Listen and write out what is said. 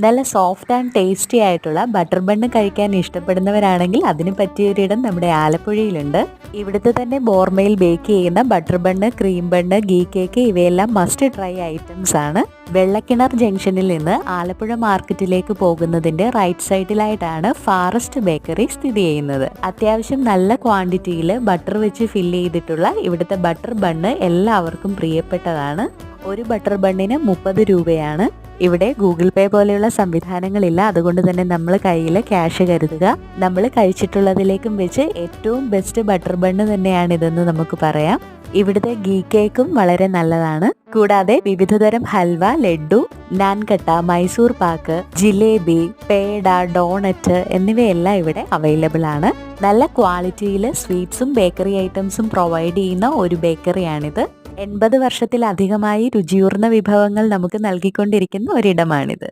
നല്ല soft and tasty ആയിട്ടുള്ള butter bun കഴിക്കാൻ ഇഷ്ടപ്പെടുന്നവരാണെങ്കിൽ അതിന് പറ്റിയൊരിടം നമ്മുടെ ആലപ്പുഴയിലുണ്ട്. ഇവിടുത്തെ തന്നെ ബോർമയിൽ ബേക്ക് ചെയ്യുന്ന butter bun, cream bun, ghee cake ഇവയെല്ലാം മസ്റ്റ് ട്രൈ ഐറ്റംസ് ആണ്. വെള്ളക്കിണർ ജംഗ്ഷനിൽ നിന്ന് ആലപ്പുഴ മാർക്കറ്റിലേക്ക് പോകുന്നതിന്റെ റൈറ്റ് സൈഡിലായിട്ടാണ് ഫാറസ്റ്റ് ബേക്കറി സ്ഥിതി ചെയ്യുന്നത്. അത്യാവശ്യം നല്ല ക്വാണ്ടിറ്റിയിൽ ബട്ടർ വെച്ച് ഫില്ല് ചെയ്തിട്ടുള്ള ഇവിടുത്തെ ബട്ടർ ബണ്ണ് എല്ലാവർക്കും പ്രിയപ്പെട്ടതാണ്. ഒരു ബട്ടർ ബണ്ണിന് 30 രൂപയാണ്. ഇവിടെ ഗൂഗിൾ പേ പോലെയുള്ള സംവിധാനങ്ങളില്ല, അതുകൊണ്ട് തന്നെ നമ്മൾ കയ്യിൽ ക്യാഷ് കരുതുക. നമ്മൾ കഴിച്ചിട്ടുള്ളതിലേക്കും വെച്ച് ഏറ്റവും ബെസ്റ്റ് ബട്ടർ ബണ്ണ് തന്നെയാണിതെന്ന് നമുക്ക് പറയാം. ഇവിടുത്തെ ഗീ കേക്കും വളരെ നല്ലതാണ്. കൂടാതെ വിവിധതരം ഹൽവ, ലഡ്ഡു, നാൻകട്ട, മൈസൂർ പാക്ക്, ജിലേബി, പേട, ഡോണറ്റ് എന്നിവയെല്ലാം ഇവിടെ അവൈലബിൾ ആണ്. നല്ല ക്വാളിറ്റിയിൽ സ്വീറ്റ്സും ബേക്കറി ഐറ്റംസും പ്രൊവൈഡ് ചെയ്യുന്ന ഒരു ബേക്കറിയാണിത്. 80 വർഷത്തിലധികമായി രുചിയൂർന്ന വിഭവങ്ങൾ നമുക്ക് നൽകിക്കൊണ്ടിരിക്കുന്ന ഒരിടമാണിത്.